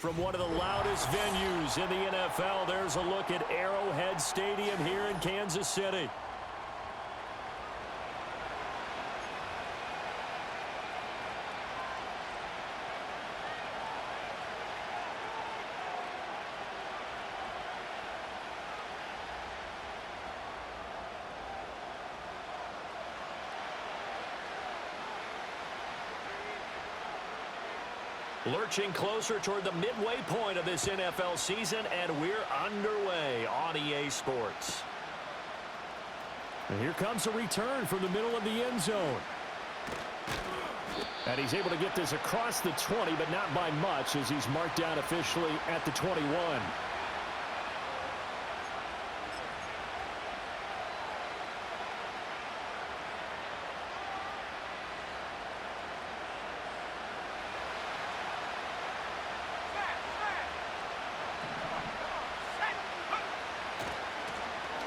from one of the loudest venues in the NFL. There's a look at Arrowhead Stadium here in Kansas City. Lurching closer toward the midway point of this NFL season, and we're underway on EA Sports. And here comes a return from the middle of the end zone. And he's able to get this across the 20, but not by much, as he's marked down officially at the 21.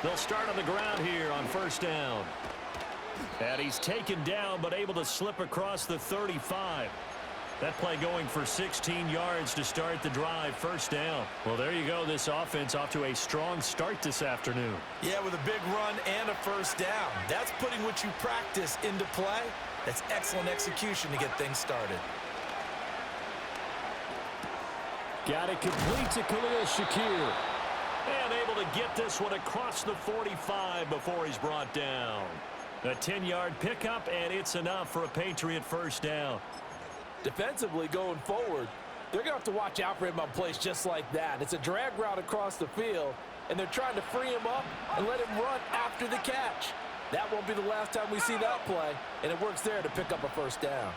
They'll start on the ground here on first down. And he's taken down, but able to slip across the 35. That play going for 16 yards to start the drive, first down. Well, there you go. This offense off to a strong start this afternoon. Yeah, with a big run and a first down. That's putting what you practice into play. That's excellent execution to get things started. Got it complete to Khalil Shakir. And able to get this one across the 45 before he's brought down. A 10-yard pickup, and it's enough for a Patriot first down. Defensively going forward, they're going to have to watch out for him on plays just like that. It's a drag route across the field, and they're trying to free him up and let him run after the catch. That won't be the last time we see that play, and it works there to pick up a first down.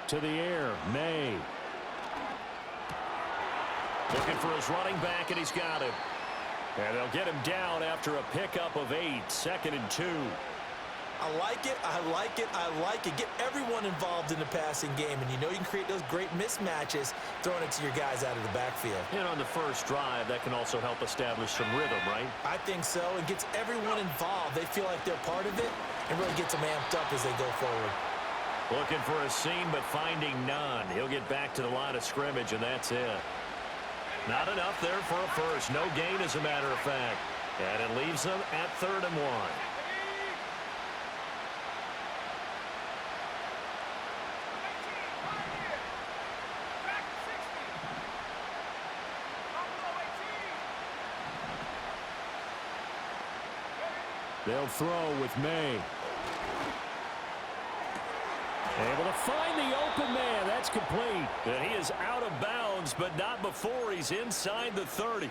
To the air, May. Looking for his running back, and he's got him. And they'll get him down after a pickup of 8, 2nd and 2. I like it, I like it, I like it. Get everyone involved in the passing game, and you know you can create those great mismatches throwing it to your guys out of the backfield. And on the first drive, that can also help establish some rhythm, right? I think so. It gets everyone involved. They feel like they're part of it, and really gets them amped up as they go forward. Looking for a seam, but finding none. He'll get back to the line of scrimmage, and that's it. Not enough there for a first. No gain, as a matter of fact. And it leaves them at 3rd and 1. They'll throw with May. Able to find the open man. That's complete. And he is out of bounds, but not before he's inside the 30.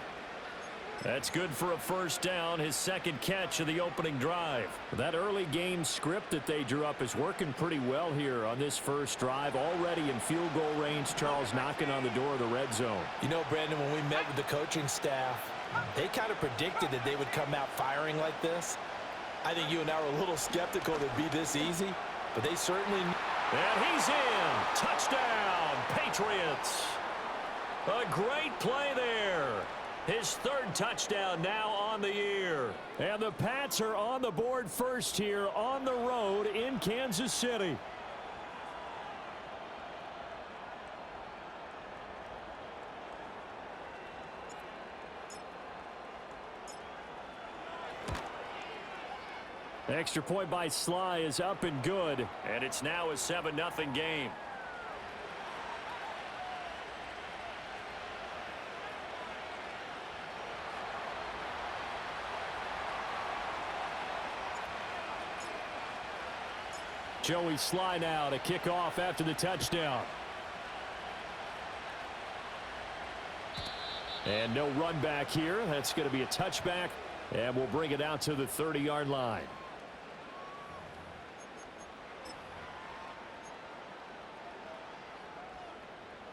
That's good for a first down, his second catch of the opening drive. That early game script that they drew up is working pretty well here on this first drive. Already in field goal range, Charles knocking on the door of the red zone. You know, Brandon, when we met with the coaching staff, they kind of predicted that they would come out firing like this. I think you and I were a little skeptical that it'd be this easy, but they certainly... And he's in. Touchdown, Patriots. A great play there. His 3rd touchdown now on the year. And the Pats are on the board first here on the road in Kansas City. Extra point by Sly is up and good. And it's now a 7-0 game. Joey Sly now to kick off after the touchdown. And no run back here. That's going to be a touchback. And we'll bring it out to the 30-yard line.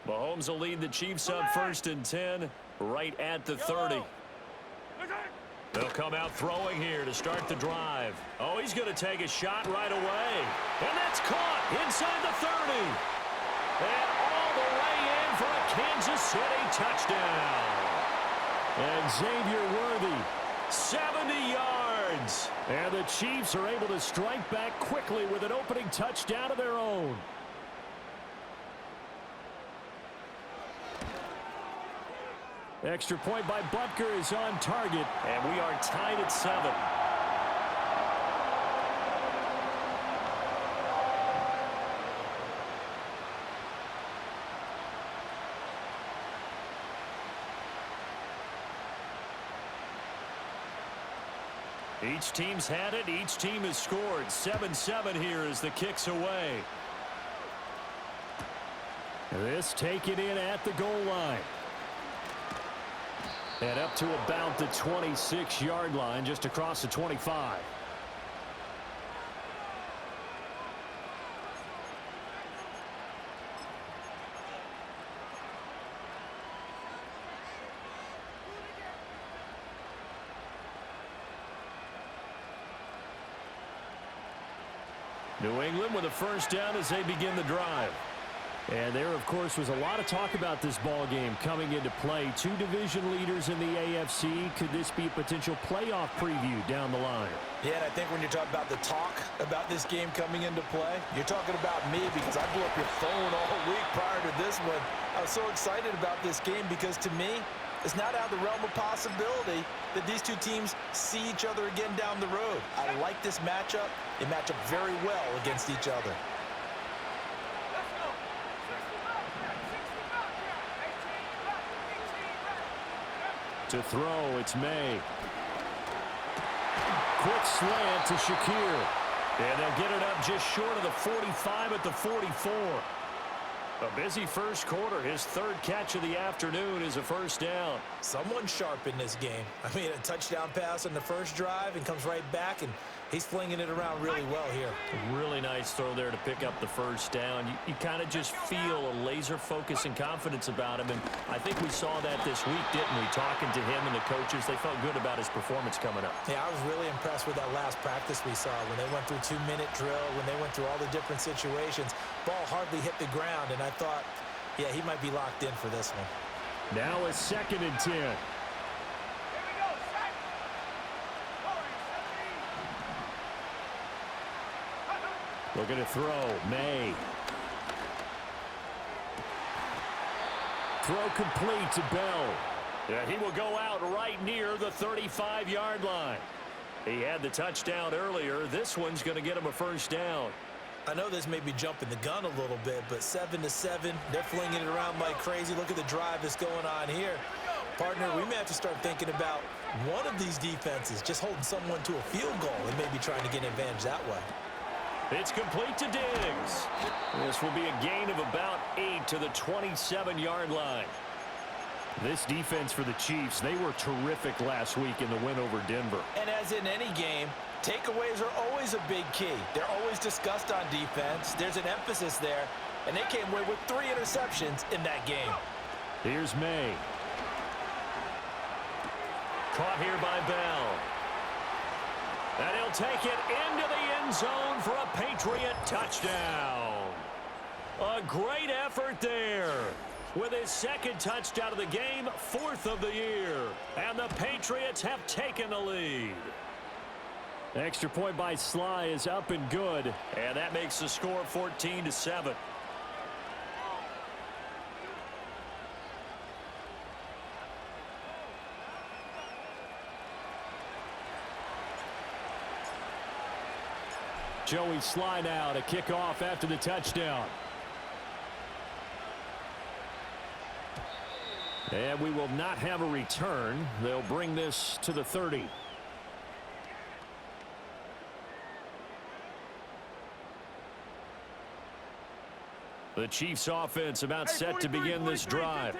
Mahomes will lead the Chiefs on 1st and 10 right at the 30. They'll come out throwing here to start the drive. Oh, he's going to take a shot right away. And that's caught inside the 30. And all the way in for a Kansas City touchdown. And Xavier Worthy. 70 yards. yards. And the Chiefs are able to strike back quickly with an opening touchdown of their own. Extra point by Butker is on target. And we are tied at 7. Each team's had it. Each team has scored. 7-7 here as the kick's away. This taken in at the goal line. And up to about the 26-yard line, just across the 25. New England with a first down as they begin the drive. And there, of course, was a lot of talk about this ball game coming into play. Two division leaders in the AFC. Could this be a potential playoff preview down the line? Yeah, and I think when you're talking about the talk about this game coming into play, you're talking about me because I blew up your phone all week prior to this one. I was so excited about this game because, to me, it's not out of the realm of possibility that these two teams see each other again down the road. I like this matchup. They match up very well against each other. To throw, it's May. Quick slant to Shakir. And they'll get it up just short of the 45 at the 44. A busy first quarter. His third catch of the afternoon is a first down. Someone's sharp in this game. I mean, a touchdown pass on the first drive and comes right back, and he's flinging it around really well here. A really nice throw there to pick up the first down. You kind of just feel a laser focus and confidence about him, and I think we saw that this week, didn't we? Talking to him and the coaches, they felt good about his performance coming up. Yeah, I was really impressed with that last practice we saw when they went through 2-minute drill, when they went through all the different situations. Ball hardly hit the ground, and I thought, yeah, he might be locked in for this one. Now a 2nd and 10. Looking to throw. May. Throw complete to Bell. Yeah, he will go out right near the 35-yard line. He had the touchdown earlier. This one's going to get him a first down. I know this may be jumping the gun a little bit, but 7-7, they're flinging it around like crazy. Look at the drive that's going on here. Partner, we may have to start thinking about one of these defenses just holding someone to a field goal and maybe trying to get an advantage that way. It's complete to Diggs. This will be a gain of about 8 to the 27-yard line. This defense for the Chiefs, they were terrific last week in the win over Denver. And as in any game, takeaways are always a big key. They're always discussed on defense. There's an emphasis there, and they came away with 3 interceptions in that game. Here's May. Caught here by Bell. And he'll take it into the end zone for a Patriot touchdown. A great effort there. With his 2nd touchdown of the game, 4th of the year. And the Patriots have taken the lead. Extra point by Sly is up and good. And that makes the score 14-7. Joey Sly now to kick off after the touchdown. And we will not have a return. They'll bring this to the 30. The Chiefs offense about set to begin this drive.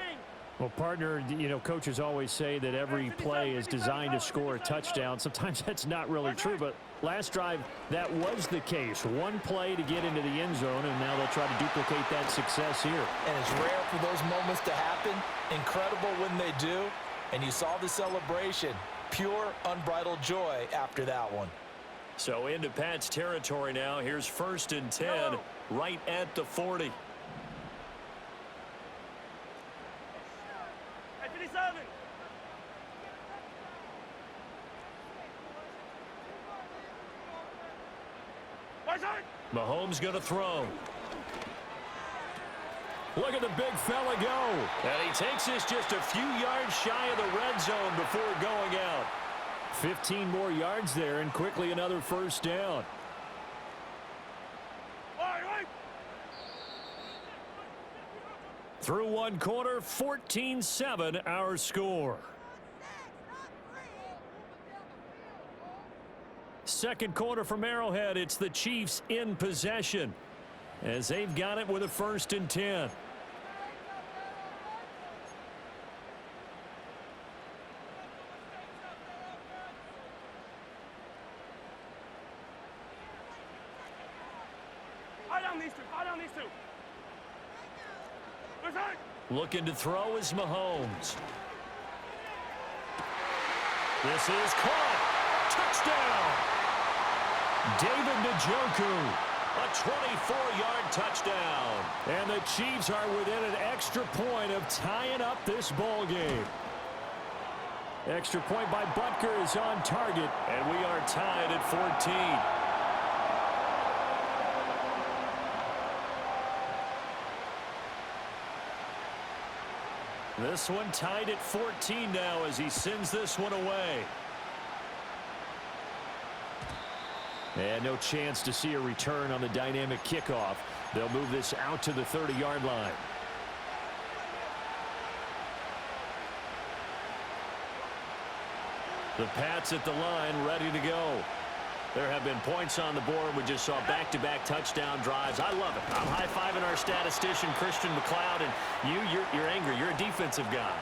Well, partner, you know, coaches always say that every play is designed to score a touchdown. Sometimes that's not really true, but last drive, that was the case. One play to get into the end zone, and now they'll try to duplicate that success here. And it's rare for those moments to happen. Incredible when they do. And you saw the celebration. Pure, unbridled joy after that one. So into Pat's territory now. Here's 1st and 10, right at the 40. Mahomes going to throw. Look at the big fella go. And he takes this just a few yards shy of the red zone before going out. 15 more yards there, and quickly another first down. Through one quarter, 14-7 our score. Second quarter from Arrowhead, it's the Chiefs in possession as they've got it with a 1st and 10. Looking to throw is Mahomes. This is caught. Touchdown. David Njoku. A 24-yard touchdown. And the Chiefs are within an extra point of tying up this ball game. Extra point by Butker is on target. And we are tied at 14. This one tied at 14 now as he sends this one away. And no chance to see a return on the dynamic kickoff. They'll move this out to the 30-yard line. The Pats at the line, ready to go. There have been points on the board. We just saw back-to-back touchdown drives. I love it. I'm high-fiving our statistician, Christian McLeod, and you're angry. You're a defensive guy.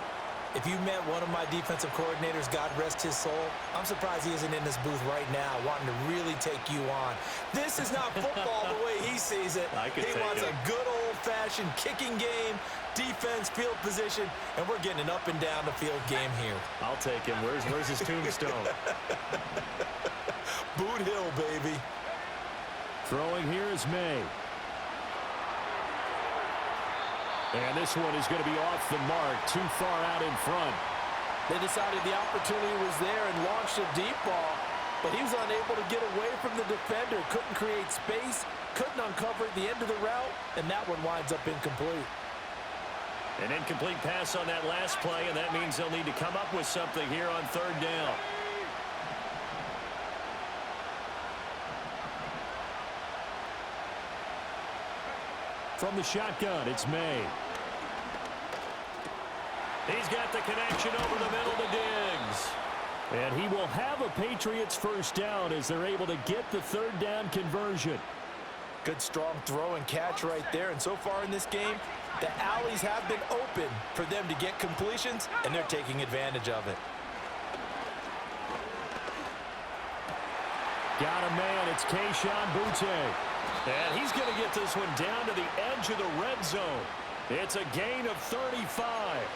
If you met one of my defensive coordinators, God rest his soul, I'm surprised he isn't in this booth right now wanting to really take you on. This is not football the way he sees it. He wants a good old-fashioned kicking game, defense, field position, and we're getting an up-and-down the field game here. I'll take him. Where's his tombstone? Boot Hill, baby. Throwing here is May. And this one is going to be off the mark, too far out in front. They decided the opportunity was there and launched a deep ball, but he was unable to get away from the defender, couldn't create space, couldn't uncover the end of the route, and that one winds up incomplete. An incomplete pass on that last play, and that means they'll need to come up with something here on 3rd down. From the shotgun, it's May. He's got the connection over the middle to Diggs. And he will have a Patriots first down as they're able to get the 3rd down conversion. Good strong throw and catch right there. And so far in this game, the alleys have been open for them to get completions, and they're taking advantage of it. Got a man. It's Kayshon Boutte. And he's going to get this one down to the edge of the red zone. It's a gain of 35.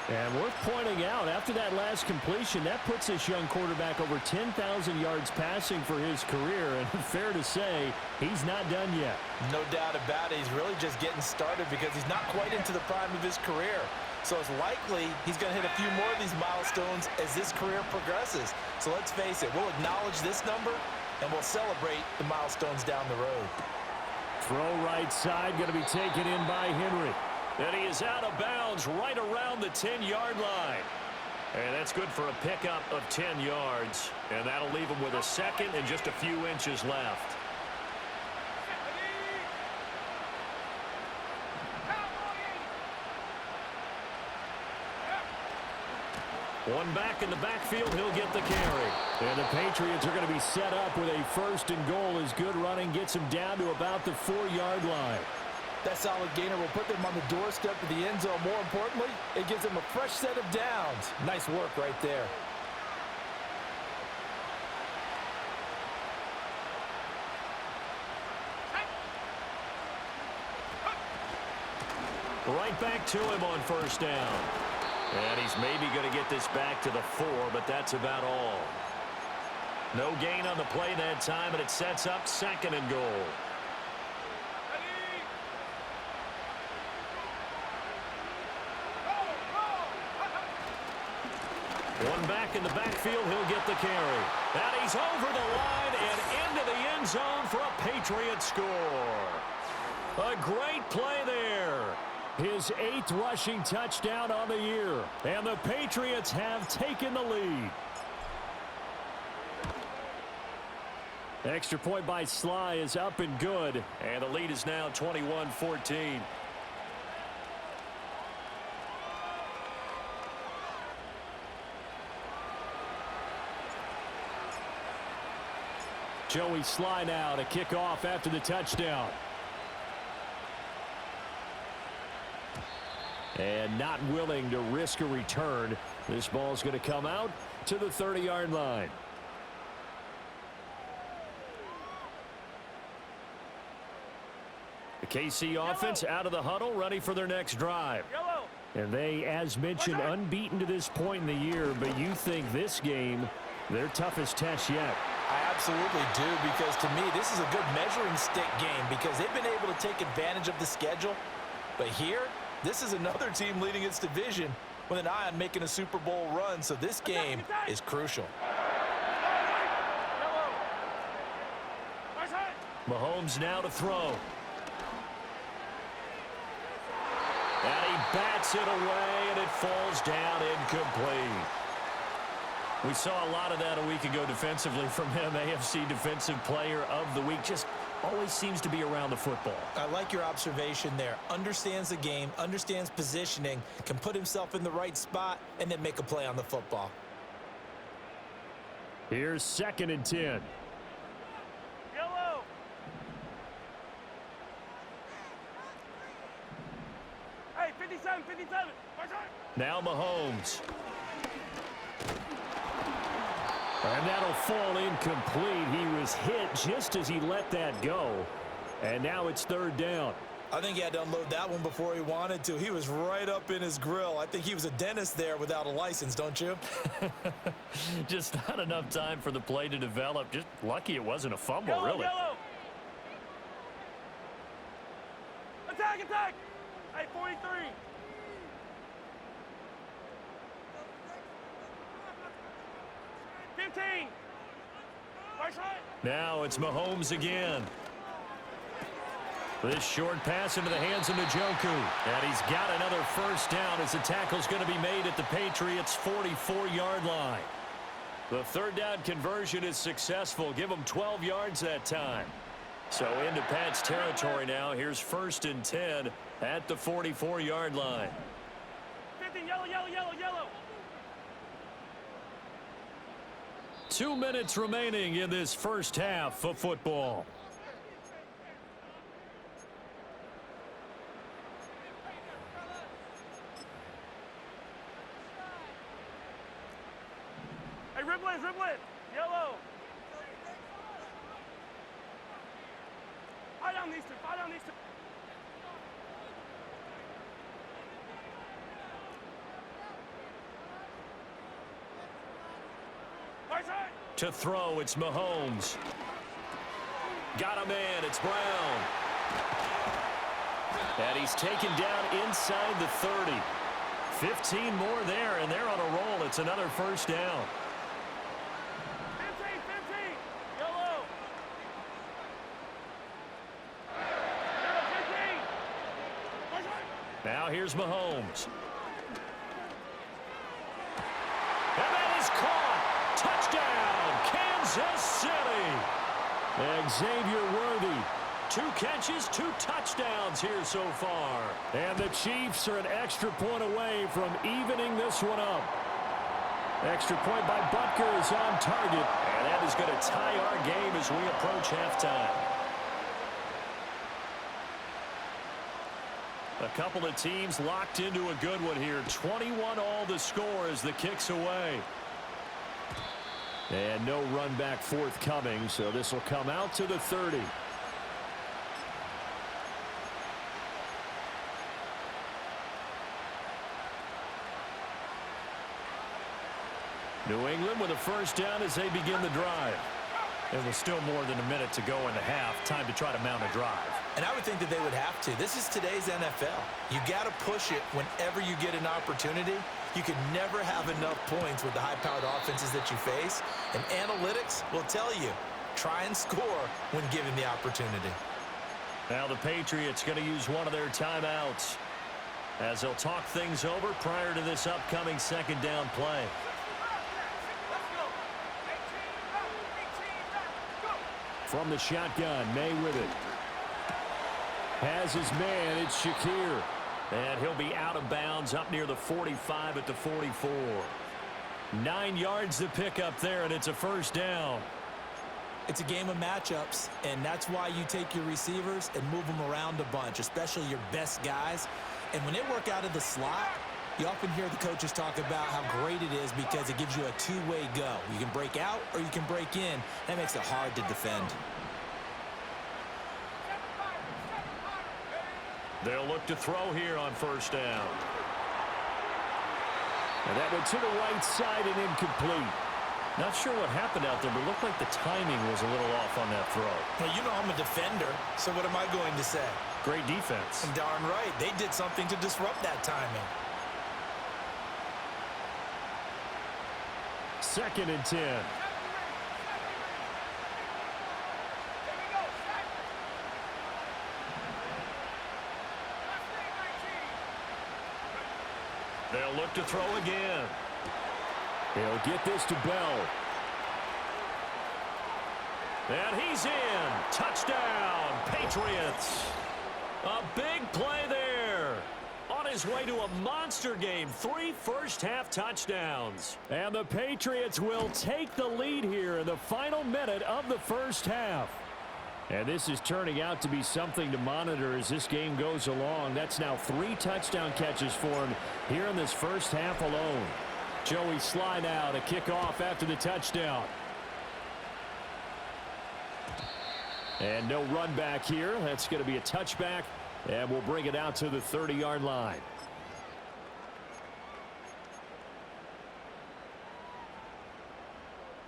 And worth pointing out, after that last completion, that puts this young quarterback over 10,000 yards passing for his career. And fair to say, he's not done yet. No doubt about it. He's really just getting started because he's not quite into the prime of his career. So it's likely he's going to hit a few more of these milestones as this career progresses. So let's face it, we'll acknowledge this number, and we'll celebrate the milestones down the road. Throw right side, going to be taken in by Henry. And he is out of bounds right around the 10-yard line. And that's good for a pickup of 10 yards. And that'll leave him with a second and just a few inches left. One back in the backfield, he'll get the carry. And the Patriots are going to be set up with a 1st and goal as good running gets him down to about the 4-yard line. That solid gainer will put them on the doorstep of the end zone. More importantly, it gives them a fresh set of downs. Nice work right there. Right back to him on 1st down. And he's maybe going to get this back to the 4, but that's about all. No gain on the play that time, and it sets up 2nd and goal. One back in the backfield, he'll get the carry. And he's over the line and into the end zone for a Patriot score. A great play there. His 8th rushing touchdown on the year. And the Patriots have taken the lead. Extra point by Sly is up and good. And the lead is now 21-14. Joey Sly now to kick off after the touchdown. And not willing to risk a return. This ball's going to come out to the 30-yard line. The KC offense out of the huddle, ready for their next drive. And they, as mentioned, unbeaten to this point in the year, but you think this game, their toughest test yet. I absolutely do, because to me, this is a good measuring stick game because they've been able to take advantage of the schedule. But here, this is another team leading its division with an eye on making a Super Bowl run, so this game is crucial. Mahomes now to throw. And he bats it away, and it falls down incomplete. We saw a lot of that a week ago defensively from him. AFC Defensive Player of the Week. Just always seems to be around the football. I like your observation there. Understands the game, understands positioning, can put himself in the right spot, and then make a play on the football. Here's 2nd and 10. Yellow. Hey, 57, 57. Now Mahomes. And that'll fall incomplete. He was hit just as he let that go. And now it's 3rd down. I think he had to unload that one before he wanted to. He was right up in his grill. I think he was a dentist there without a license, don't you? Just not enough time for the play to develop. Just lucky it wasn't a fumble, Yellow, really. yellow. Attack, attack. Hey, 43. Now it's Mahomes again. This short pass into the hands of Njoku. And he's got another 1st down as the tackle's going to be made at the Patriots' 44-yard line. The 3rd down conversion is successful. Give them 12 yards that time. So into Pat's territory now. Here's 1st and 10 at the 44-yard line. 50, yellow, yellow, yellow, yellow. 2 minutes remaining in this first half of football. Hey, Riblet, yellow. Fight down these two, fight down these two. To throw, it's Mahomes. Got a man, it's Brown. And he's taken down inside the 30. 15 more there, and they're on a roll. It's another 1st down. 15, yellow. 15. Now here's Mahomes. And that is caught. Touchdown, Kansas City. Xavier Worthy. 2 catches, 2 touchdowns here so far. And the Chiefs are an extra point away from evening this one up. Extra point by Butker is on target. And that is going to tie our game as we approach halftime. A couple of teams locked into a good one here. 21 all the score as the kick's away. And no run back forthcoming, so this will come out to the 30. New England with a 1st down as they begin the drive. And with still more than a minute to go in the half, time to try to mount a drive. And I would think that they would have to. This is today's NFL. You got to push it whenever you get an opportunity. You can never have enough points with the high-powered offenses that you face. And analytics will tell you, try and score when given the opportunity. Now the Patriots going to use one of their timeouts as they'll talk things over prior to this upcoming second down play. From the shotgun, May with it. Has his man, it's Shakir. And he'll be out of bounds up near the 45 at the 44. 9 yards to pick up there, and it's a first down. It's a game of matchups, and that's why you take your receivers and move them around a bunch, especially your best guys. And when they work out of the slot, you often hear the coaches talk about how great it is because it gives you a two-way go. You can break out or you can break in. That makes it hard to defend. They'll look to throw here on first down. And that went to the right side and incomplete. Not sure what happened out there, but it looked like the timing was a little off on that throw. Well, you know I'm a defender, so what am I going to say? Great defense. And darn right, they did something to disrupt that timing. 2nd and 10. They'll look to throw again. He'll get this to Bell. And he's in. Touchdown, Patriots. A big play there. On his way to a monster game. 3 first-half touchdowns. And the Patriots will take the lead here in the final minute of the first half. And this is turning out to be something to monitor as this game goes along. That's now 3 touchdown catches for him here in this first half alone. Joey Sly now to kick off after the touchdown. And no run back here. That's going to be a touchback. And we'll bring it out to the 30-yard line.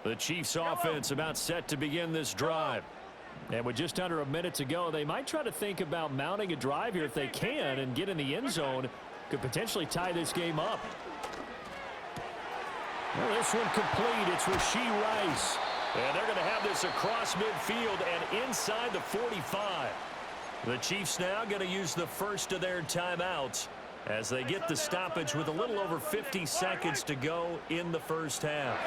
The Chiefs offense about set to begin this drive. And with just under a minute to go, they might try to think about mounting a drive here if they can and get in the end zone. Could potentially tie this game up. Well, this one complete. It's Rashee Rice. And they're going to have this across midfield and inside the 45. The Chiefs now going to use the first of their timeouts as they get the stoppage with a little over 50 seconds to go in the first half.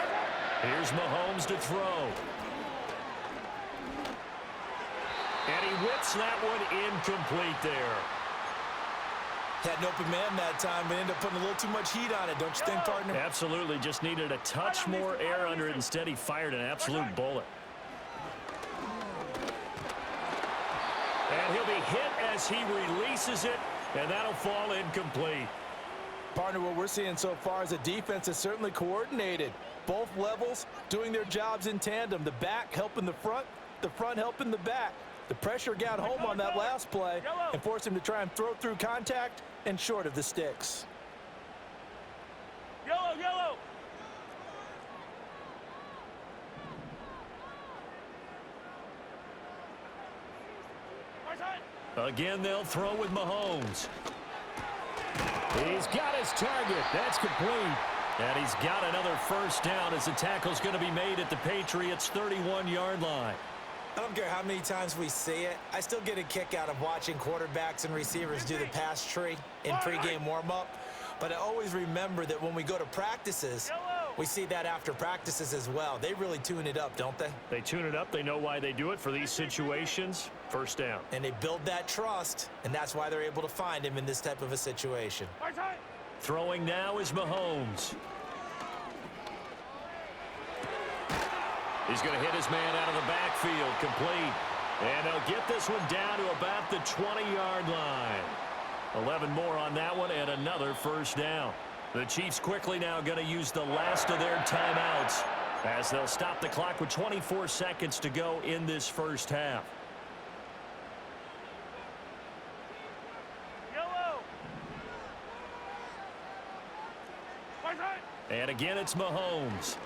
Here's Mahomes to throw. And he whips that one incomplete there. Had an open man that time, but ended up putting a little too much heat on it, don't you think, partner? Absolutely. Just needed a touch more air under it. Instead, he fired an absolute bullet. And he'll be hit as he releases it, and that'll fall incomplete. Partner, what we're seeing so far is the defense is certainly coordinated. Both levels doing their jobs in tandem. The back helping the front helping the back. The pressure got home on that last play and forced him to try and throw through contact and short of the sticks. Yellow, yellow. Again, they'll throw with Mahomes. He's got his target. That's complete. And he's got another first down as the tackle's going to be made at the Patriots' 31-yard line. I don't care how many times we see it. I still get a kick out of watching quarterbacks and receivers do the pass tree in pregame warm-up. But I always remember that when we go to practices, we see that after practices as well. They really tune it up, don't they? They tune it up. They know why they do it for these situations. First down. And they build that trust, and that's why they're able to find him in this type of a situation. Throwing now is Mahomes. He's going to hit his man out of the backfield, complete. And they'll get this one down to about the 20-yard line. 11 more on that one and another first down. The Chiefs quickly now going to use the last of their timeouts as they'll stop the clock with 24 seconds to go in this first half. Yellow. And again, it's Mahomes.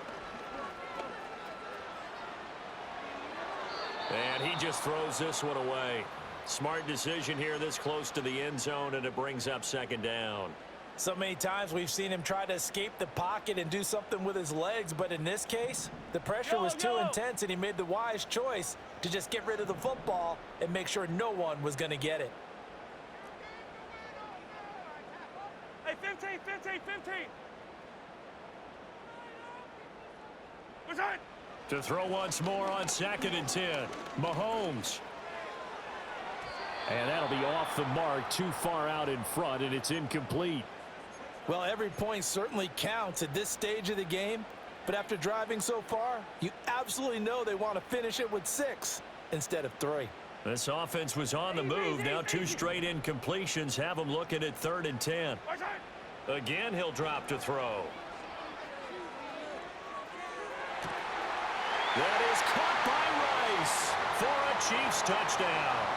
And he just throws this one away. Smart decision here this close to the end zone, and it brings up second down. So many times we've seen him try to escape the pocket and do something with his legs, but in this case, the pressure was too intense, and he made the wise choice to just get rid of the football and make sure no one was going to get it. Hey, 15, 15, 15. What's that? To throw once more on 2nd and 10. Mahomes. And that'll be off the mark, too far out in front, and it's incomplete. Well, every point certainly counts at this stage of the game, but after driving so far, you absolutely know they want to finish it with 6 instead of 3. This offense was on the move. Now 2 straight incompletions have them looking at 3rd and 10. Again, he'll drop to throw. That is caught by Rice for a Chiefs touchdown.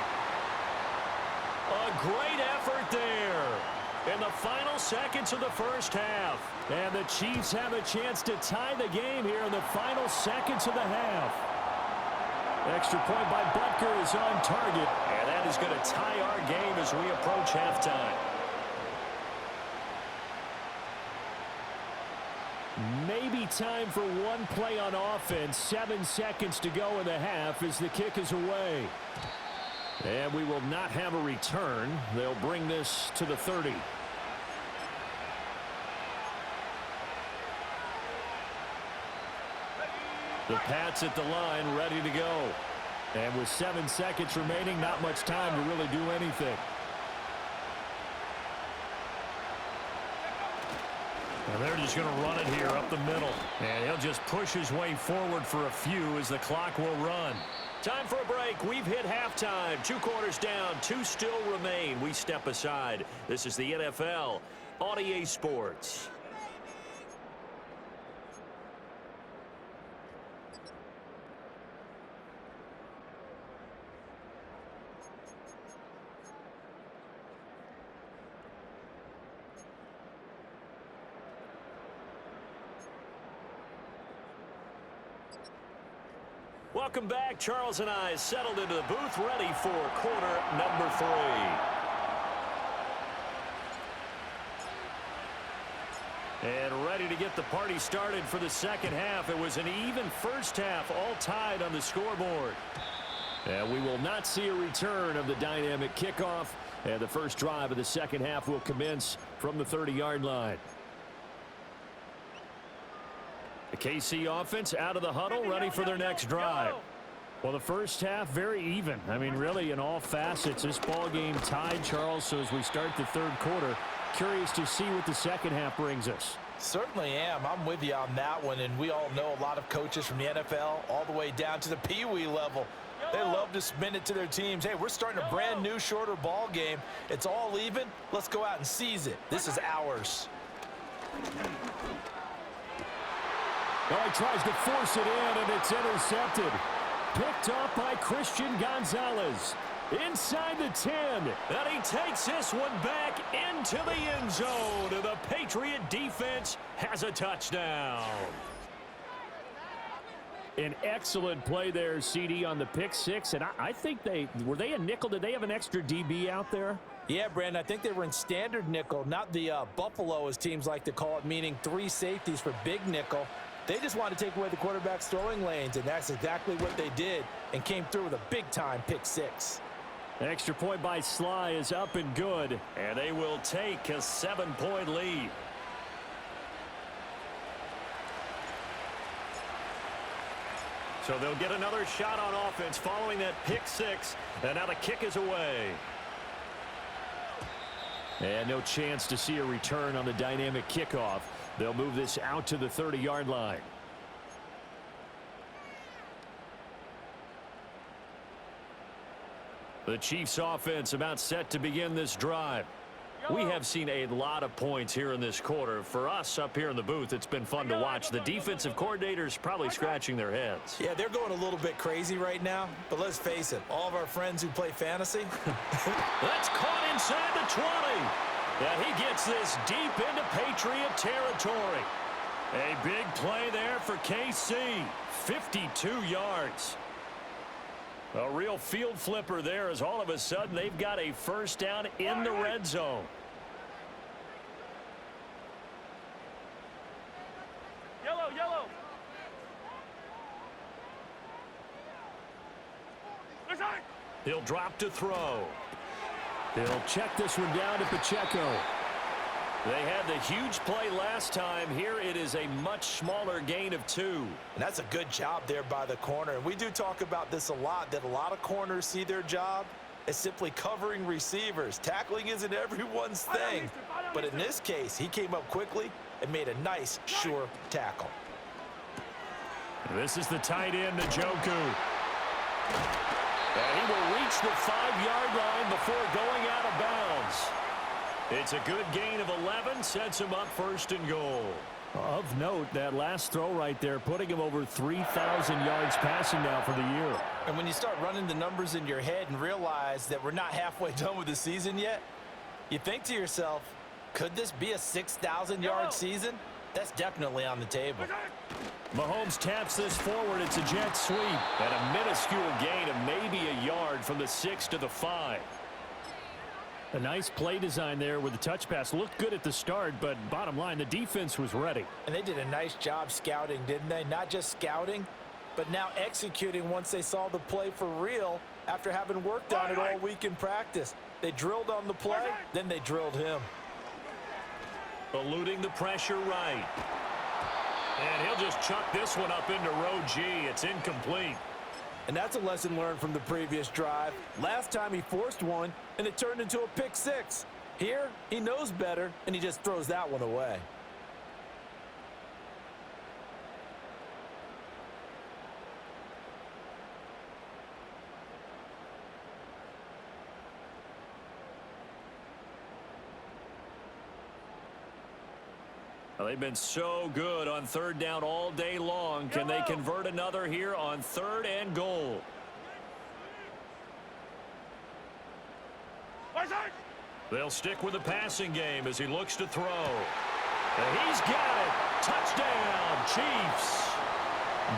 A great effort there in the final seconds of the first half. And the Chiefs have a chance to tie the game here in the final seconds of the half. Extra point by Butker is on target. And that is going to tie our game as we approach halftime. Maybe time for one play on offense. 7 seconds to go in the half as the kick is away. And we will not have a return. They'll bring this to the 30. The Pats at the line, ready to go. And with 7 seconds remaining, not much time to really do anything. And they're just going to run it here up the middle. And he'll just push his way forward for a few as the clock will run. Time for a break. We've hit halftime. 2 quarters down. 2 still remain. We step aside. This is the NFL on EA Sports. Welcome back. Charles and I settled into the booth, ready for quarter number 3. And ready to get the party started for the second half. It was an even first half, all tied on the scoreboard. And we will not see a return of the dynamic kickoff. And the first drive of the second half will commence from the 30-yard line. The KC offense out of the huddle, ready for their next drive. Well, the first half, very even. I mean, really, in all facets, this ball game tied, Charles. So as we start the third quarter, curious to see what the second half brings us. Certainly am. I'm with you on that one. And we all know a lot of coaches from the NFL all the way down to the Pee Wee level. They love to spin it to their teams. Hey, we're starting a brand new, shorter ball game. It's all even. Let's go out and seize it. This is ours. Oh, he tries to force it in, and it's intercepted. Picked off by Christian Gonzalez. Inside the 10. And he takes this one back into the end zone. And the Patriot defense has a touchdown. An excellent play there, CD, on the pick six. And I think were they a nickel? Did they have an extra DB out there? Yeah, Brandon, I think they were in standard nickel, not the Buffalo, as teams like to call it, meaning 3 safeties for big nickel. They just wanted to take away the quarterback's throwing lanes, and that's exactly what they did and came through with a big-time pick six. Extra point by Sly is up and good. And they will take a 7-point lead. So they'll get another shot on offense following that pick six. And now the kick is away. And no chance to see a return on the dynamic kickoff. They'll move this out to the 30-yard line. The Chiefs offense about set to begin this drive. We have seen a lot of points here in this quarter. For us up here in the booth, it's been fun to watch. The defensive coordinators probably scratching their heads. Yeah, they're going a little bit crazy right now, but let's face it, all of our friends who play fantasy. That's caught inside the 20. And he gets this deep into Patriot territory. A big play there for KC. 52 yards. A real field flipper there as all of a sudden they've got a first down in the red zone. Yellow, yellow. He'll drop to throw. He'll check this one down to Pacheco. They had the huge play last time. Here it is a much smaller gain of 2. And that's a good job there by the corner. And we do talk about this a lot, that a lot of corners see their job as simply covering receivers. Tackling isn't everyone's thing. But in this case, he came up quickly and made a nice, sure tackle. This is the tight end, Njoku. And he will reach the 5-yard line before going out of bounds. It's a good gain of 11, sets him up first and goal. Of note, that last throw right there, putting him over 3,000 yards passing now for the year. And when you start running the numbers in your head and realize that we're not halfway done with the season yet, you think to yourself, could this be a 6,000-yard season? That's definitely on the table. Mahomes taps this forward. It's a jet sweep. And a minuscule gain of maybe a yard from the 6 to the 5. A nice play design there with the touch pass. Looked good at the start, but bottom line, the defense was ready. And they did a nice job scouting, didn't they? Not just scouting, but now executing once they saw the play for real after having worked on it all week in practice. They drilled on the play, then they drilled him. Eluding the pressure right. And he'll just chuck this one up into row G. It's incomplete. And that's a lesson learned from the previous drive. Last time he forced one, and it turned into a pick 6. Here, he knows better, and he just throws that one away. Well, they've been so good on third down all day long. Can they convert another here on 3rd and goal? They'll stick with the passing game as he looks to throw. And he's got it. Touchdown, Chiefs.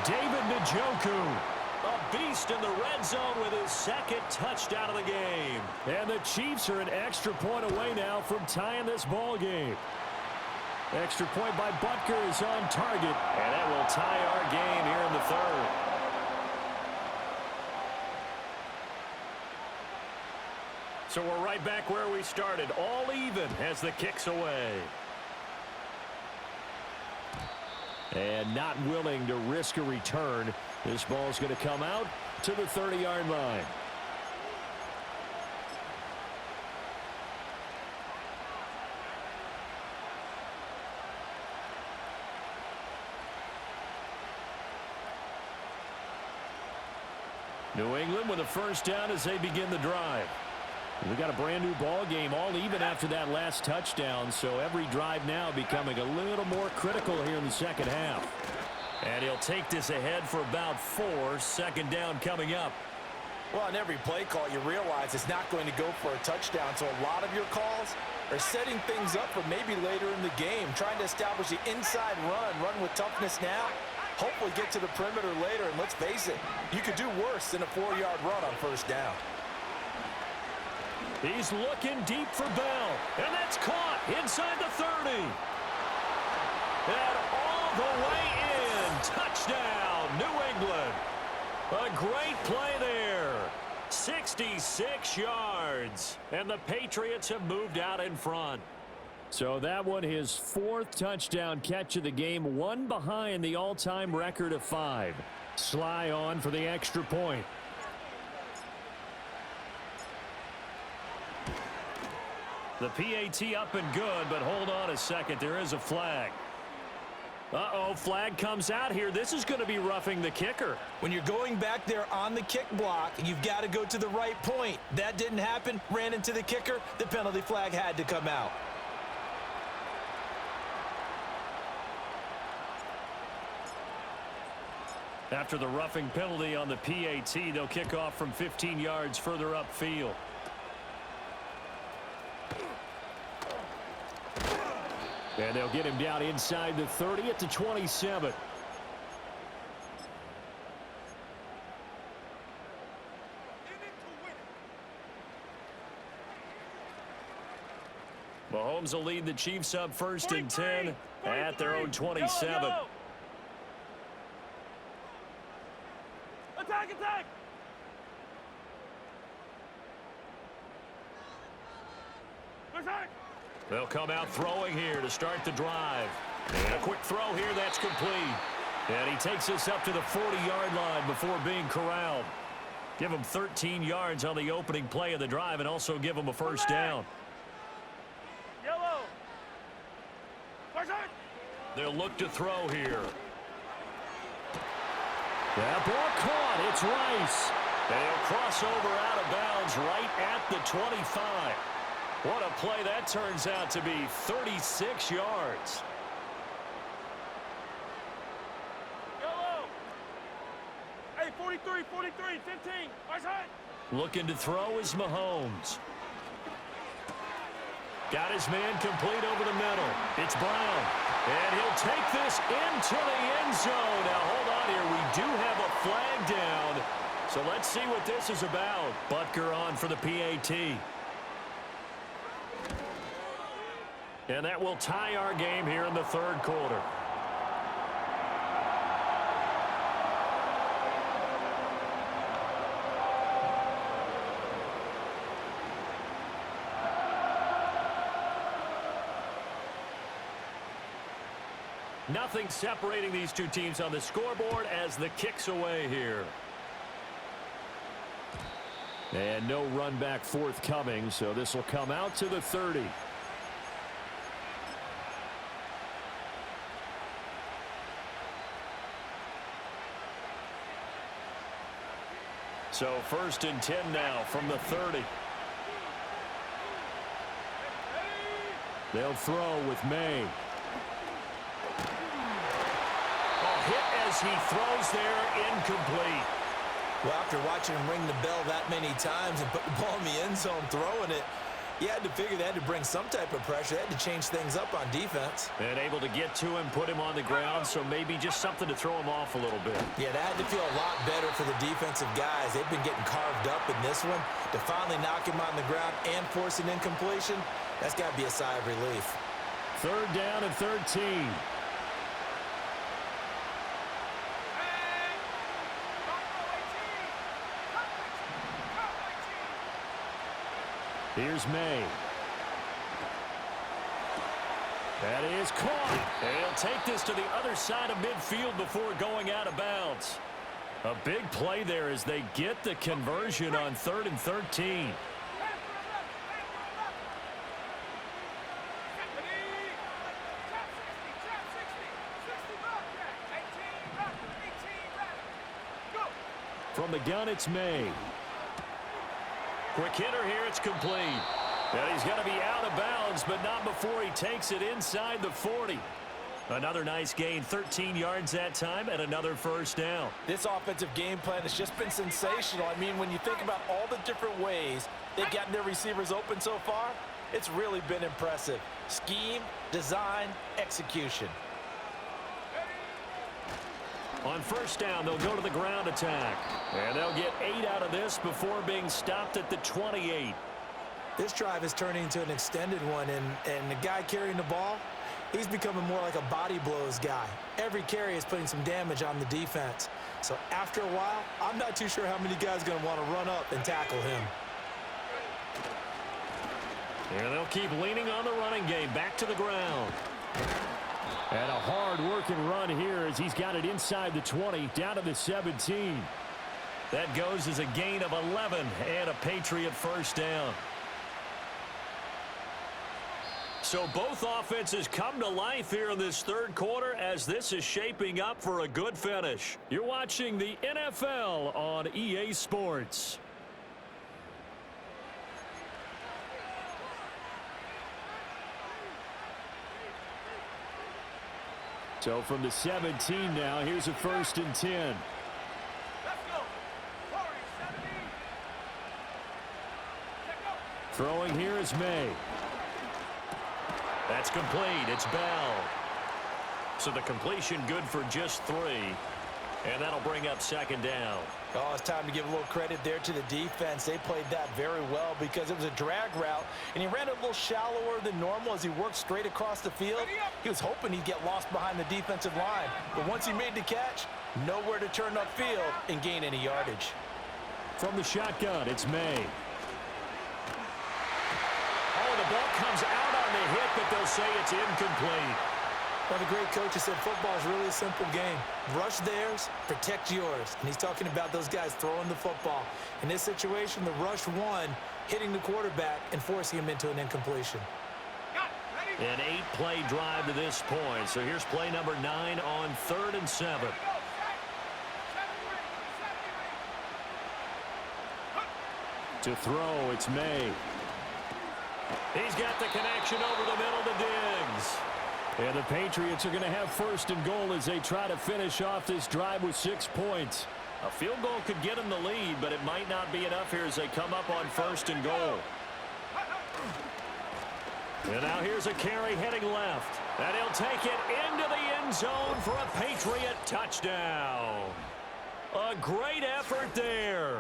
David Njoku, a beast in the red zone with his 2nd touchdown of the game. And the Chiefs are an extra point away now from tying this ball game. Extra point by Butker is on target. And that will tie our game here in the 3rd. So we're right back where we started, all even as the kick's away. And not willing to risk a return. This ball's going to come out to the 30-yard line. New England with a first down as they begin the drive. We got a brand new ball game, all even after that last touchdown, so every drive now becoming a little more critical here in the second half. And he'll take this ahead for about 4. 2nd down coming up. Well, on every play call, you realize it's not going to go for a touchdown, so a lot of your calls are setting things up for maybe later in the game, trying to establish the inside run with toughness now, hopefully get to the perimeter later, and let's face it, you could do worse than a 4-yard run on first down. He's looking deep for Bell, and that's caught inside the 30. And all the way in. Touchdown, New England. A great play there. 66 yards, and the Patriots have moved out in front. So that one, his 4th touchdown catch of the game, one behind the all-time record of 5. Sly on for the extra point. The PAT up and good, but hold on a second. There is a flag. Uh-oh, flag comes out here. This is going to be roughing the kicker. When you're going back there on the kick block, you've got to go to the right point. That didn't happen. Ran into the kicker. The penalty flag had to come out. After the roughing penalty on the PAT, they'll kick off from 15 yards further upfield. And they'll get him down inside the 30 at the 27. Mahomes will lead the Chiefs up first and 10 at their own 27. Yellow, yellow. Attack, attack. Attack. They'll come out throwing here to start the drive. And a quick throw here, that's complete. And he takes us up to the 40-yard line before being corralled. Give him 13 yards on the opening play of the drive and also give him a first down. Yellow. Attack. They'll look to throw here. That ball caught. It's Rice. They'll cross over out of bounds right at the 25. What a play that turns out to be, 36 yards. Yellow. Hey, 43, 43, 15. Attack. Looking to throw is Mahomes. Got his man complete over the middle. It's Brown. And he'll take this into the end zone. Now, hold on here. We do have a flag down. So let's see what this is about. Butker on for the PAT. And that will tie our game here in the third quarter. Nothing separating these two teams on the scoreboard as the kick's away here. And no run back forthcoming, so this will come out to the 30. So first and 10 now from the 30. They'll throw with May. Hit as he throws there, incomplete. Well, after watching him ring the bell that many times and put the ball in the end zone throwing it, you had to figure they had to bring some type of pressure. They had to change things up on defense. And able to get to him, put him on the ground, so maybe just something to throw him off a little bit. Yeah, that had to feel a lot better for the defensive guys. They've been getting carved up in this one. To finally knock him on the ground and force an incompletion, that's got to be a sigh of relief. Third down and 13. Here's May. That is caught. And he'll take this to the other side of midfield before going out of bounds. A big play there as they get the conversion on 3rd and 13. From the gun, it's May. Quick hitter here, it's complete. And he's going to be out of bounds, but not before he takes it inside the 40. Another nice gain, 13 yards that time, and another first down. This offensive game plan has just been sensational. I mean, when you think about all the different ways they've gotten their receivers open so far, it's really been impressive. Scheme, design, execution. On first down, they'll go to the ground attack. And they'll get 8 out of this before being stopped at the 28. This drive is turning into an extended one, and the guy carrying the ball, he's becoming more like a body blows guy. Every carry is putting some damage on the defense. So after a while, I'm not too sure how many guys are going to want to run up and tackle him. And they'll keep leaning on the running game. Back to the ground. And a hard-working run here as he's got it inside the 20, down to the 17. That goes as a gain of 11 and a Patriot first down. So both offenses come to life here in this third quarter as this is shaping up for a good finish. You're watching the NFL on EA Sports. So from the 17 now, here's a first and 10. Let's go. 40, 70. Check go. Throwing here is May. That's complete. It's Bell. So the completion good for just 3. And that'll bring up second down. Oh, it's time to give a little credit there to the defense. They played that very well because it was a drag route, and he ran it a little shallower than normal as he worked straight across the field. He was hoping he'd get lost behind the defensive line, but once he made the catch, nowhere to turn upfield and gain any yardage. From the shotgun, it's May. Oh, the ball comes out on the hit, but they'll say it's incomplete. Well, the great coach has said football is really a simple game. Rush theirs, protect yours. And he's talking about those guys throwing the football. In this situation, the rush won, hitting the quarterback and forcing him into an incompletion. An 8-play drive to this point. So here's play number 9 on 3rd and 7. To throw, it's May. He's got the connection over the middle to Diggs. And the Patriots are going to have 1st and goal as they try to finish off this drive with 6 points. A field goal could get them the lead, but it might not be enough here as they come up on 1st and goal. And now here's a carry heading left. And he'll take it into the end zone for a Patriot touchdown. A great effort there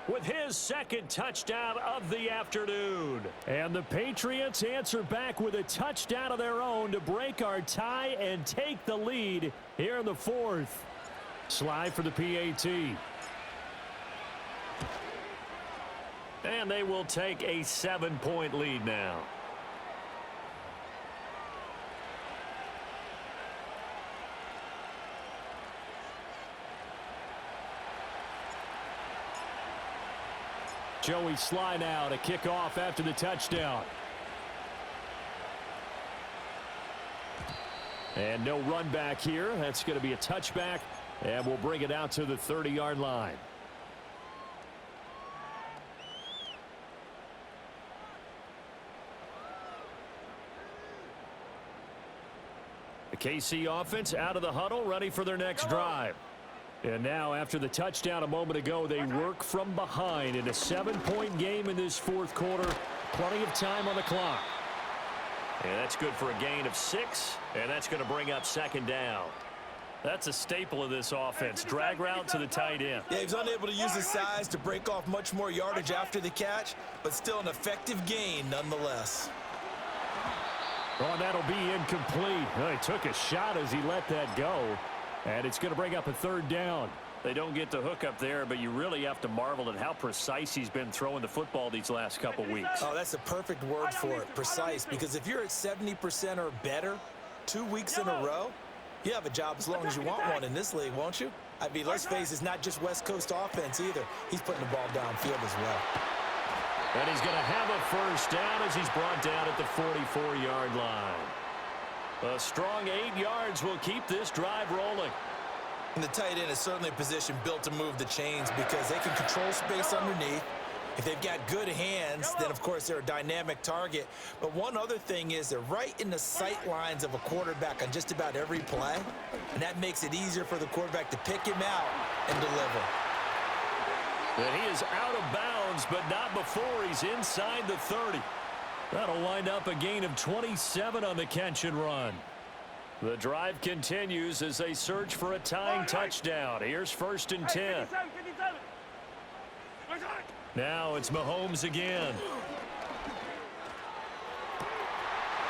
with his 2nd touchdown of the afternoon. And the Patriots answer back with a touchdown of their own to break our tie and take the lead here in the 4th. Slide for the PAT. And they will take a 7-point lead now. Joey Sly now to kick off after the touchdown. And no run back here. That's going to be a touchback, and we'll bring it out to the 30-yard line. The KC offense out of the huddle, ready for their next drive. And now, after the touchdown a moment ago, they work from behind in a 7-point game in this 4th quarter. Plenty of time on the clock. And that's good for a gain of 6, and that's going to bring up 2nd down. That's a staple of this offense. Drag route to the tight end. Yeah, he was unable to use his size to break off much more yardage after the catch, but still an effective gain nonetheless. Oh, that'll be incomplete. Well, he took a shot as he let that go. And it's going to bring up a 3rd down. They don't get the hook up there, but you really have to marvel at how precise he's been throwing the football these last couple weeks. Oh, that's the perfect word for it, precise, because if you're at 70% or better 2 weeks in a row, you have a job as long as you want one in this league, won't you? I mean, let's face it, it's not just West Coast offense either. He's putting the ball downfield as well. And he's going to have a 1st down as he's brought down at the 44-yard line. A strong 8 yards will keep this drive rolling. And the tight end is certainly a position built to move the chains because they can control space underneath. If they've got good hands, then, of course, they're a dynamic target. But one other thing is they're right in the sight lines of a quarterback on just about every play, and that makes it easier for the quarterback to pick him out and deliver. And he is out of bounds, but not before he's inside the 30. That'll wind up a gain of 27 on the catch and run. The drive continues as they search for a tying touchdown. Here's 1st and 10. Now it's Mahomes again.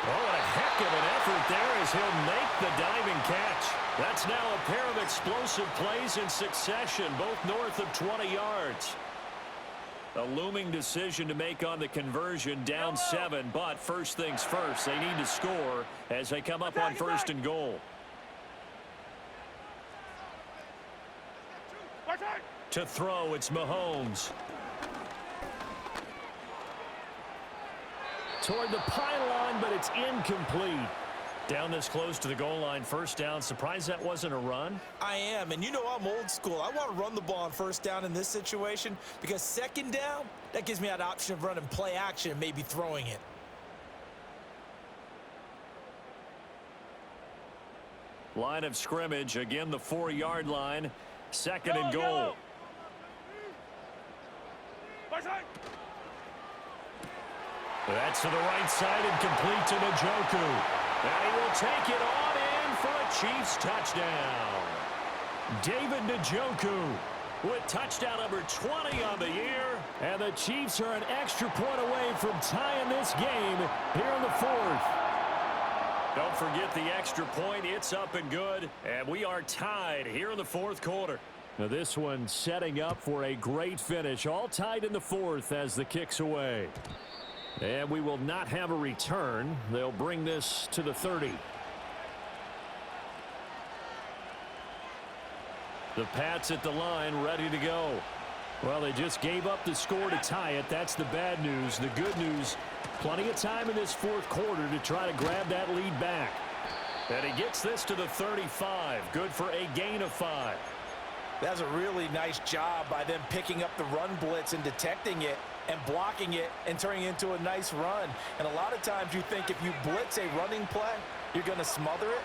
Oh, and a heck of an effort there as he'll make the diving catch. That's now a pair of explosive plays in succession, both north of 20 yards. A looming decision to make on the conversion, down 7, but first things first, they need to score as they come up on 1st and goal. To throw, it's Mahomes. Toward the pylon, but it's incomplete. Down this close to the goal line, 1st down. Surprised that wasn't a run? I am, and you know I'm old school. I want to run the ball on 1st down in this situation because 2nd down, that gives me that option of running play action and maybe throwing it. Line of scrimmage, again the 4-yard line, 2nd and goal. That's to the right side and complete to Njoku. And he will take it on in for a Chiefs touchdown. David Njoku with touchdown number 20 on the year. And the Chiefs are an extra point away from tying this game here in the fourth. Don't forget the extra point. It's up and good. And we are tied here in the fourth quarter. Now this one setting up for a great finish. All tied in the fourth as the kick's away. And we will not have a return. They'll bring this to the 30. The Pats at the line, ready to go. Well, they just gave up the score to tie it. That's the bad news. The good news, plenty of time in this fourth quarter to try to grab that lead back. And he gets this to the 35. Good for a gain of 5. That's a really nice job by them picking up the run blitz and detecting it and blocking it and turning it into a nice run. And a lot of times you think if you blitz a running play, you're going to smother it.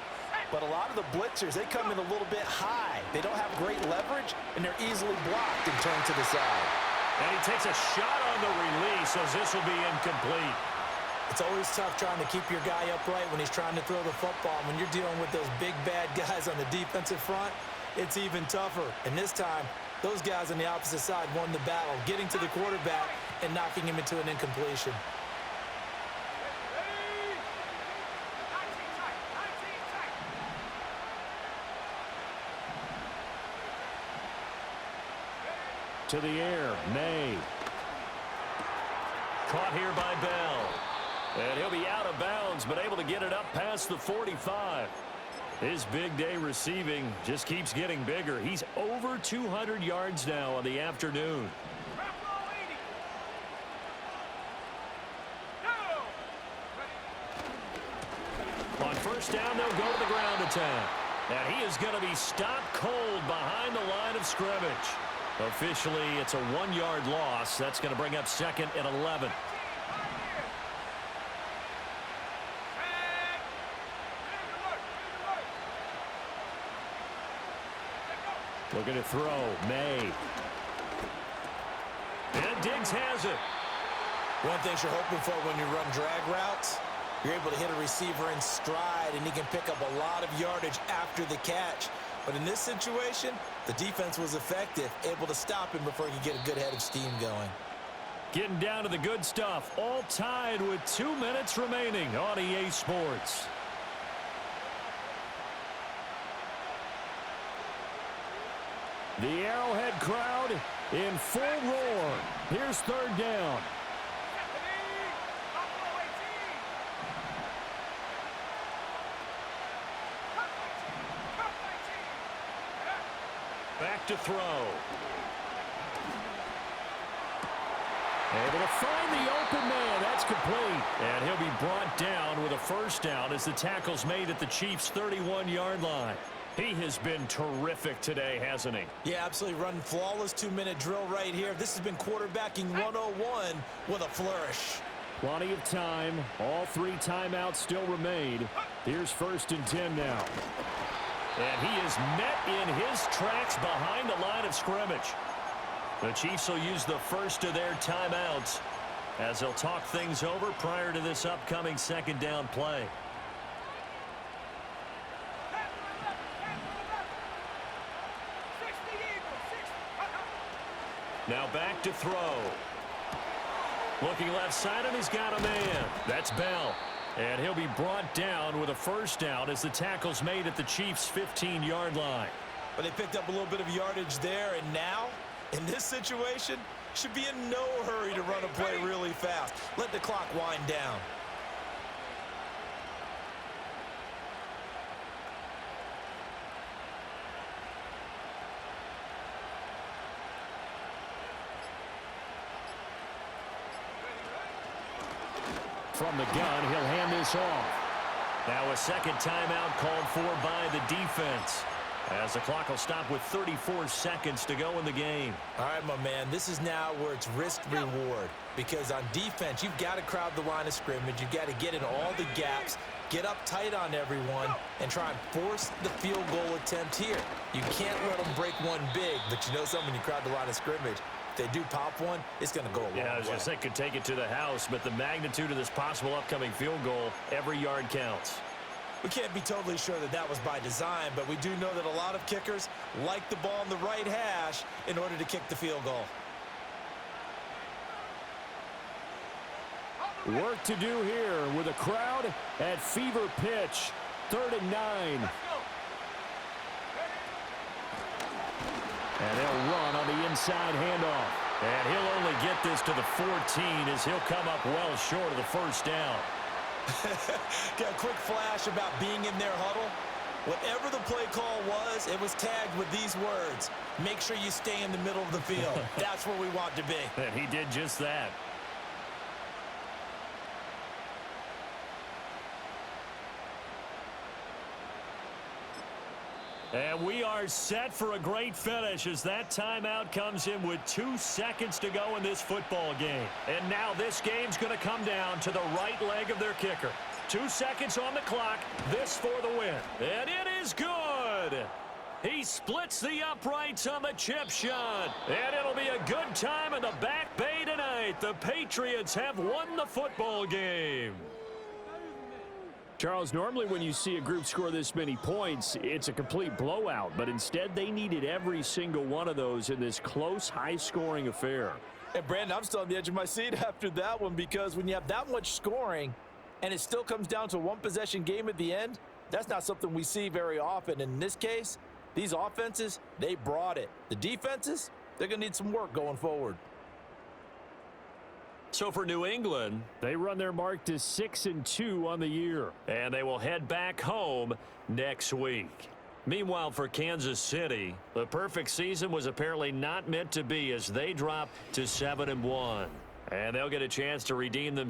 But a lot of the blitzers, they come in a little bit high. They don't have great leverage, and they're easily blocked and turned to the side. And he takes a shot on the release as this will be incomplete. It's always tough trying to keep your guy upright when he's trying to throw the football. When you're dealing with those big, bad guys on the defensive front, it's even tougher. And this time, those guys on the opposite side won the battle, getting to the quarterback and knocking him into an incompletion. To the air, May. Caught here by Bell. And he'll be out of bounds, but able to get it up past the 45. His big day receiving just keeps getting bigger. He's over 200 yards now on the afternoon. On first down, they'll go to the ground attack. And he is going to be stopped cold behind the line of scrimmage. Officially, it's a 1-yard loss. That's going to bring up second and 11. Looking to throw, May. And Diggs has it. One thing you're hoping for when you run drag routes, you're able to hit a receiver in stride, and he can pick up a lot of yardage after the catch. But in this situation, the defense was effective, able to stop him before he could get a good head of steam going. Getting down to the good stuff. All tied with 2 minutes remaining on EA Sports. The Arrowhead crowd in full roar. Here's third down. Back to throw. Able to find the open man. That's complete. And he'll be brought down with a first down as the tackle's made at the Chiefs' 31-yard line. He has been terrific today, hasn't he? Yeah, absolutely. Running flawless 2-minute drill right here. This has been quarterbacking 101 with a flourish. Plenty of time. All 3 timeouts still remain. Here's first and 10 now. And he is met in his tracks behind the line of scrimmage. The Chiefs will use the first of their timeouts as they'll talk things over prior to this upcoming second down play. Now back to throw. Looking left side, and he's got a man. That's Bell. And he'll be brought down with a first down as the tackle's made at the Chiefs' 15-yard line. But they picked up a little bit of yardage there, and now, in this situation, should be in no hurry to run a play really fast. Let the clock wind down. From the gun, he'll hand this off. Now a second timeout called for by the defense, as the clock will stop with 34 seconds to go in the game. All right, my man, this is now where it's risk-reward. Because on defense, you've got to crowd the line of scrimmage. You've got to get in all the gaps, get up tight on everyone, and try and force the field goal attempt here. You can't let them break one big, but you know something, when you crowd the line of scrimmage, if they do pop one, it's going to go a long way. Yeah, I was going to say, could take it to the house, but the magnitude of this possible upcoming field goal, every yard counts. We can't be totally sure that that was by design, but we do know that a lot of kickers like the ball in the right hash in order to kick the field goal. Work to do here with a crowd at fever pitch. 3rd and 9. And they'll run on the inside handoff. And he'll only get this to the 14 as he'll come up well short of the first down. Got a quick flash about being in their huddle. Whatever the play call was, it was tagged with these words: make sure you stay in the middle of the field. That's where we want to be. And he did just that. And we are set for a great finish as that timeout comes in with 2 seconds to go in this football game. And now this game's going to come down to the right leg of their kicker. 2 seconds on the clock. This for the win. And it is good. He splits the uprights on the chip shot. And it'll be a good time in the Back Bay tonight. The Patriots have won the football game. Charles, normally when you see a group score this many points, it's a complete blowout. But instead, they needed every single one of those in this close, high-scoring affair. And, Brandon, I'm still on the edge of my seat after that one, because when you have that much scoring and it still comes down to a one-possession game at the end, that's not something we see very often. In this case, these offenses, they brought it. The defenses, they're going to need some work going forward. So for New England, they run their mark to 6-2 on the year. and they will head back home next week. Meanwhile, for Kansas City, the perfect season was apparently not meant to be as they drop to 7-1. And they'll get a chance to redeem themselves.